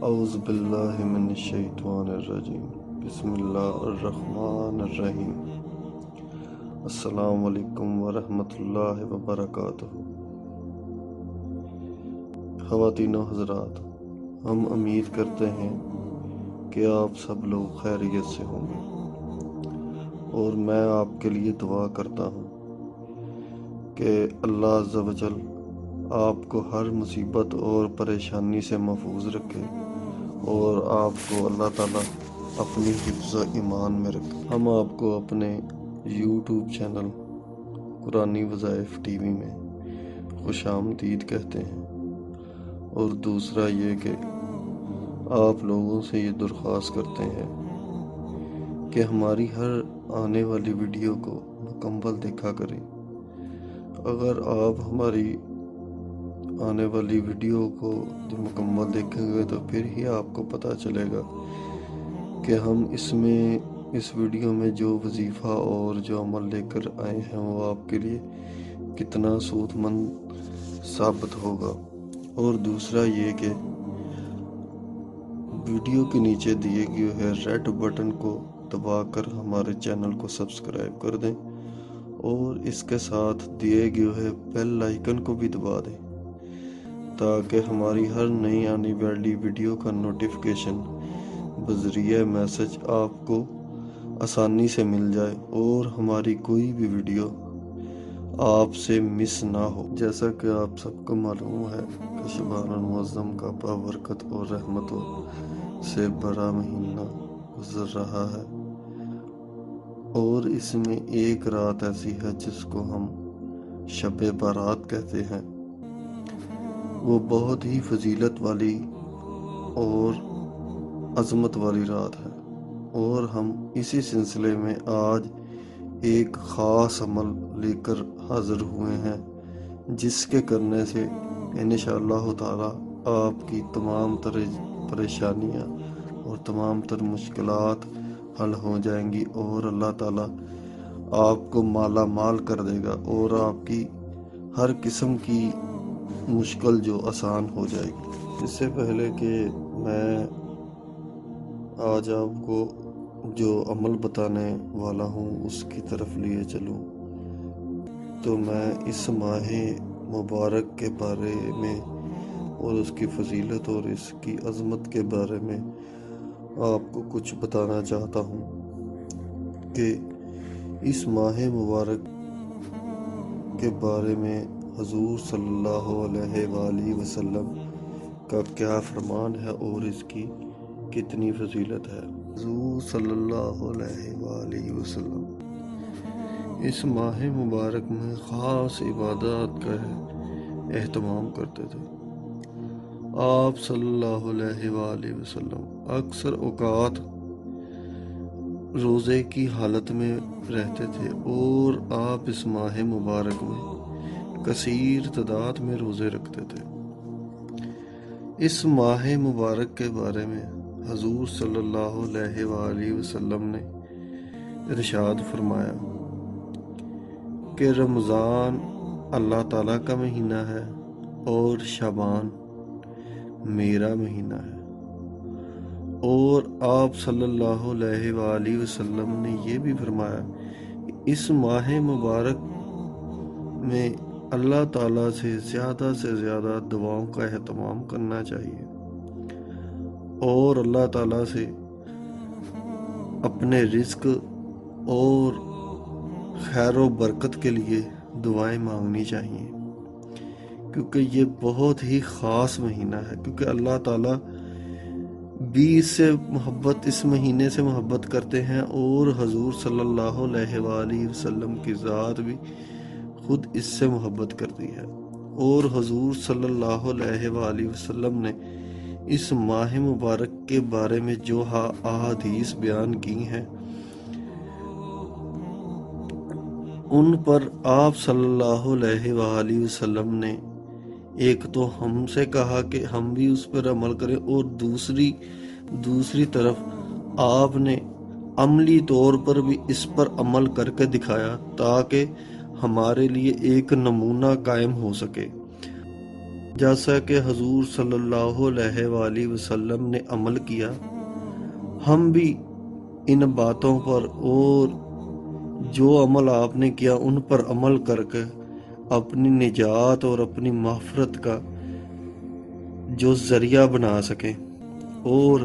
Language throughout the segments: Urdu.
اعوذ باللہ من الشیطان الرجیم بسم اللہ الرحمن الرحیم السلام علیکم ورحمۃ اللہ وبرکاتہ۔ خواتین و حضرات، ہم امید کرتے ہیں کہ آپ سب لوگ خیریت سے ہوں گے، اور میں آپ کے لیے دعا کرتا ہوں کہ اللہ عز و جل آپ کو ہر مصیبت اور پریشانی سے محفوظ رکھے اور آپ کو اللہ تعالیٰ اپنی حفظ و ایمان میں رکھے۔ ہم آپ کو اپنے یوٹیوب چینل قرآنی وظائف ٹی وی میں خوش آمدید کہتے ہیں، اور دوسرا یہ کہ آپ لوگوں سے یہ درخواست کرتے ہیں کہ ہماری ہر آنے والی ویڈیو کو مکمل دیکھا کریں۔ اگر آپ ہماری آنے والی ویڈیو کو مکمل دیکھیں گے تو پھر ہی آپ کو پتہ چلے گا کہ ہم اس ویڈیو میں جو وظیفہ اور جو عمل لے کر آئے ہیں وہ آپ کے لیے کتنا سود مند ثابت ہوگا۔ اور دوسرا یہ کہ ویڈیو کے نیچے دیے گئے ریڈ بٹن کو دبا کر ہمارے چینل کو سبسکرائب کر دیں، اور اس کے ساتھ دیے گئے بیل آئیکن کو بھی دبا دیں تاکہ ہماری ہر نئی آنے والی ویڈیو کا نوٹیفیکیشن بذریعہ میسج آپ کو آسانی سے مل جائے اور ہماری کوئی بھی ویڈیو آپ سے مس نہ ہو۔ جیسا کہ آپ سب کو معلوم ہے کہ شبان المعظم کا بابرکت اور رحمتوں سے بڑا مہینہ گزر رہا ہے، اور اس میں ایک رات ایسی ہے جس کو ہم شب بارات کہتے ہیں۔ وہ بہت ہی فضیلت والی اور عظمت والی رات ہے، اور ہم اسی سلسلے میں آج ایک خاص عمل لے کر حاضر ہوئے ہیں، جس کے کرنے سے انشاءاللہ تعالی آپ کی تمام تر پریشانیاں اور تمام تر مشکلات حل ہو جائیں گی، اور اللہ تعالی آپ کو مالا مال کر دے گا، اور آپ کی ہر قسم کی مشکل جو آسان ہو جائے گی۔ اس سے پہلے کہ میں آج آپ کو جو عمل بتانے والا ہوں اس کی طرف لیے چلوں، تو میں اس ماہ مبارک کے بارے میں اور اس کی فضیلت اور اس کی عظمت کے بارے میں آپ کو کچھ بتانا چاہتا ہوں کہ اس ماہ مبارک کے بارے میں حضور صلی اللہ علیہ وآلہ وسلم کا کیا فرمان ہے اور اس کی کتنی فضیلت ہے۔ حضور صلی اللہ علیہ وآلہ وسلم اس ماہ مبارک میں خاص عبادات کا اہتمام کرتے تھے۔ آپ صلی اللہ علیہ وآلہ وسلم اکثر اوقات روزے کی حالت میں رہتے تھے، اور آپ اس ماہ مبارک میں کثیر تعداد میں روزے رکھتے تھے۔ اس ماہ مبارک کے بارے میں حضور صلی اللہ علیہ وآلہ وسلم نے ارشاد فرمایا کہ رمضان اللہ تعالیٰ کا مہینہ ہے اور شعبان میرا مہینہ ہے، اور آپ صلی اللہ علیہ وآلہ وسلم نے یہ بھی فرمایا کہ اس ماہ مبارک میں اللہ تعالیٰ سے زیادہ دعاؤں کا اہتمام کرنا چاہیے، اور اللہ تعالیٰ سے اپنے رزق اور خیر و برکت کے لیے دعائیں مانگنی چاہیے، کیونکہ یہ بہت ہی خاص مہینہ ہے، کیونکہ اللہ تعالیٰ بھی اس مہینے سے محبت کرتے ہیں، اور حضور صلی اللہ علیہ وآلہ وسلم کی ذات بھی خود اس سے محبت کرتی ہے، اور حضور صلی اللہ علیہ وآلہ وسلم نے اس ماہ مبارک کے بارے میں جو احادیث بیان کی ہیں ان پر آپ صلی اللہ علیہ وآلہ وسلم نے ایک تو ہم سے کہا کہ ہم بھی اس پر عمل کریں، اور دوسری طرف آپ نے عملی طور پر بھی اس پر عمل کر کے دکھایا تاکہ ہمارے لیے ایک نمونہ قائم ہو سکے۔ جیسا کہ حضور صلی اللہ علیہ وآلہ وسلم نے عمل کیا، ہم بھی ان باتوں پر اور جو عمل آپ نے کیا ان پر عمل کر کے اپنی نجات اور اپنی مغفرت کا جو ذریعہ بنا سکیں، اور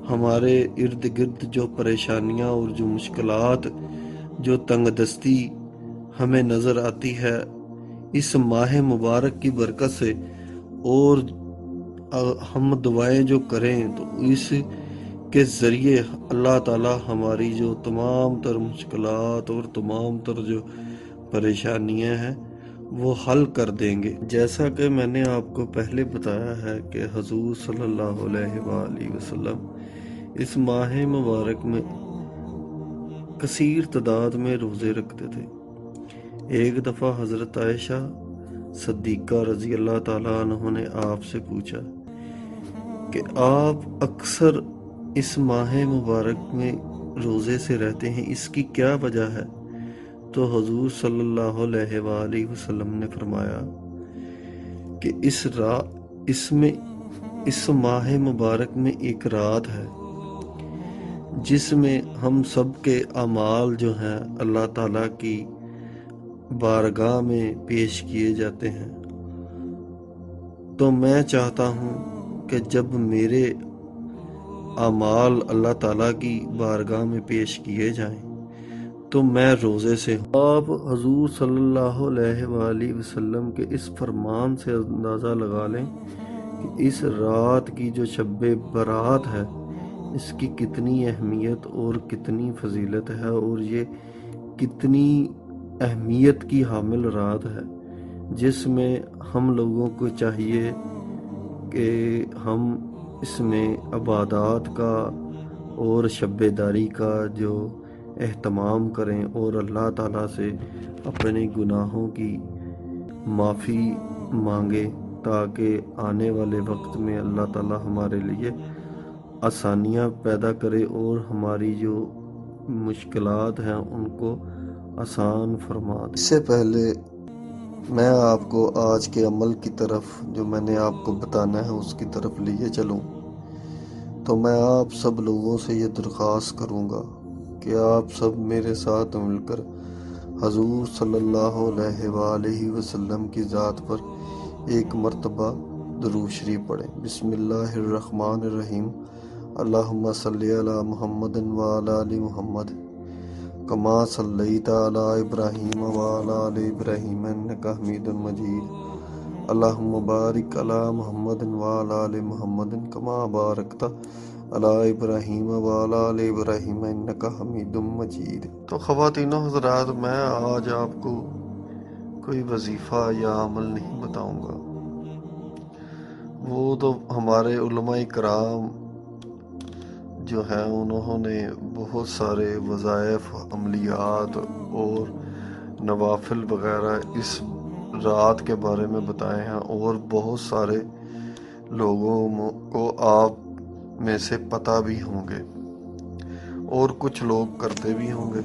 ہمارے ارد گرد جو پریشانیاں اور جو مشکلات، جو تنگ دستی ہمیں نظر آتی ہے، اس ماہ مبارک کی برکت سے، اور ہم دعائیں جو کریں تو اس کے ذریعے اللہ تعالی ہماری جو تمام تر مشکلات اور تمام تر جو پریشانیاں ہیں وہ حل کر دیں گے۔ جیسا کہ میں نے آپ کو پہلے بتایا ہے کہ حضور صلی اللہ علیہ وآلہ وسلم اس ماہ مبارک میں کثیر تعداد میں روزے رکھتے تھے۔ ایک دفعہ حضرت عائشہ صدیقہ رضی اللہ تعالیٰ عنہ نے آپ سے پوچھا کہ آپ اکثر اس ماہ مبارک میں روزے سے رہتے ہیں، اس کی کیا وجہ ہے؟ تو حضور صلی اللہ علیہ وآلہ وسلم نے فرمایا کہ اس ماہ مبارک میں ایک رات ہے جس میں ہم سب کے اعمال جو ہیں اللہ تعالیٰ کی بارگاہ میں پیش کیے جاتے ہیں۔ تو میں چاہتا ہوں کہ جب میرے اعمال اللہ تعالیٰ کی بارگاہ میں پیش کیے جائیں تو میں روزے سے ہوں۔ آپ حضور صلی اللہ علیہ وآلہ وسلم کے اس فرمان سے اندازہ لگا لیں کہ اس رات کی جو شب برات ہے اس کی کتنی اہمیت اور کتنی فضیلت ہے، اور یہ کتنی اہمیت کی حامل رات ہے، جس میں ہم لوگوں کو چاہیے کہ ہم اس میں عبادات کا اور شب داری کا جو اہتمام کریں اور اللہ تعالیٰ سے اپنے گناہوں کی معافی مانگیں، تاکہ آنے والے وقت میں اللہ تعالیٰ ہمارے لیے آسانیاں پیدا کرے اور ہماری جو مشکلات ہیں ان کو آسان فرما دے۔ اس سے پہلے میں آپ کو آج کے عمل کی طرف جو میں نے آپ کو بتانا ہے اس کی طرف لیے چلوں، تو میں آپ سب لوگوں سے یہ درخواست کروں گا کہ آپ سب میرے ساتھ مل کر حضور صلی اللہ علیہ وآلہ وسلم کی ذات پر ایک مرتبہ درود شریف پڑھیں۔ بسم اللہ الرحمن الرحیم۔ اللہم صلی علی محمد وعلی آل محمد کما صلیت علی ابراہیم وعلی آل ابراہیم انک حمید مجید۔ اللہم بارک علی محمد وعلی آل محمد کما بارکت علی ابراہیم وعلی آل ابراہیم انک حمید مجید۔ تو خواتین و حضرات، میں آج آپ کو کوئی وظیفہ یا عمل نہیں بتاؤں گا، وہ تو ہمارے علماء کرام جو ہیں انہوں نے بہت سارے وظائف، عملیات اور نوافل وغیرہ اس رات کے بارے میں بتائے ہیں، اور بہت سارے لوگوں کو آپ میں سے پتہ بھی ہوں گے اور کچھ لوگ کرتے بھی ہوں گے۔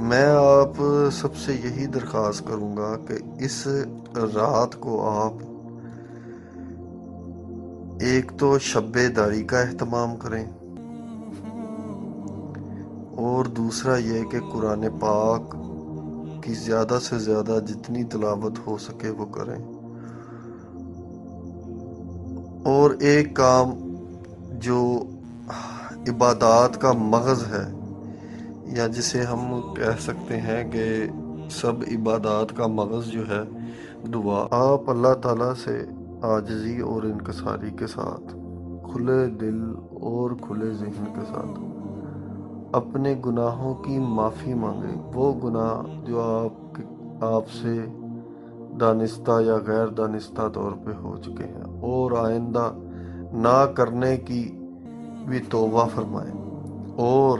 میں آپ سب سے یہی درخواست کروں گا کہ اس رات کو آپ ایک تو شب داری کا اہتمام کریں، اور دوسرا یہ کہ قرآن پاک کی زیادہ سے زیادہ جتنی تلاوت ہو سکے وہ کریں، اور ایک کام جو عبادات کا مغز ہے، یا جسے ہم کہہ سکتے ہیں کہ سب عبادات کا مغز جو ہے دعا، آپ اللہ تعالیٰ سے عاجزی اور انکساری کے ساتھ، کھلے دل اور کھلے ذہن کے ساتھ اپنے گناہوں کی معافی مانگیں، وہ گناہ جو آپ سے دانستہ یا غیر دانستہ طور پہ ہو چکے ہیں، اور آئندہ نہ کرنے کی بھی توبہ فرمائیں، اور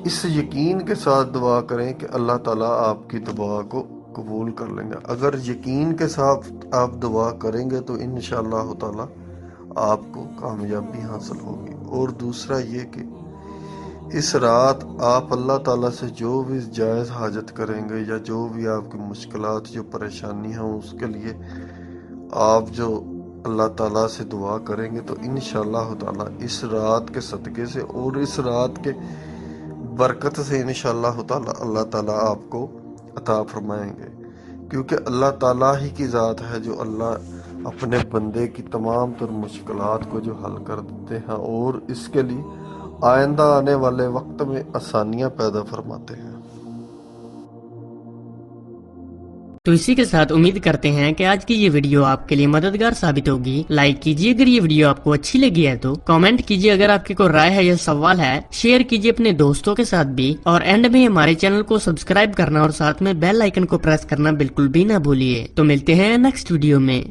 اس یقین کے ساتھ دعا کریں کہ اللہ تعالیٰ آپ کی دعا کو قبول کر لیں گے۔ اگر یقین کے ساتھ آپ دعا کریں گے تو انشاءاللہ تعالیٰ آپ کو کامیابی حاصل ہوگی۔ اور دوسرا یہ کہ اس رات آپ اللہ تعالیٰ سے جو بھی جائز حاجت کریں گے یا جو بھی آپ کی مشکلات جو پریشانی ہیں اس کے لیے آپ جو اللہ تعالیٰ سے دعا کریں گے تو انشاءاللہ تعالیٰ اس رات کے صدقے سے اور اس رات کے برکت سے انشاءاللہ تعالیٰ اللہ تعالیٰ آپ کو عطا فرمائیں گے، کیونکہ اللہ تعالیٰ ہی کی ذات ہے جو اللہ اپنے بندے کی تمام تر مشکلات کو جو حل کر دیتے ہیں اور اس کے لیے آئندہ آنے والے وقت میں آسانیاں پیدا فرماتے ہیں۔ تو اسی کے ساتھ امید کرتے ہیں کہ آج کی یہ ویڈیو آپ کے لیے مددگار ثابت ہوگی۔ لائک کیجیے اگر یہ ویڈیو آپ کو اچھی لگی ہے تو، کامنٹ کیجیے اگر آپ کی کوئی رائے ہے یا سوال ہے، شیئر کیجیے اپنے دوستوں کے ساتھ بھی، اور اینڈ میں ہمارے چینل کو سبسکرائب کرنا اور ساتھ میں بیل آئیکن کو پریس کرنا بالکل بھی نہ بھولیے۔ تو ملتے ہیں نیکسٹ ویڈیو میں۔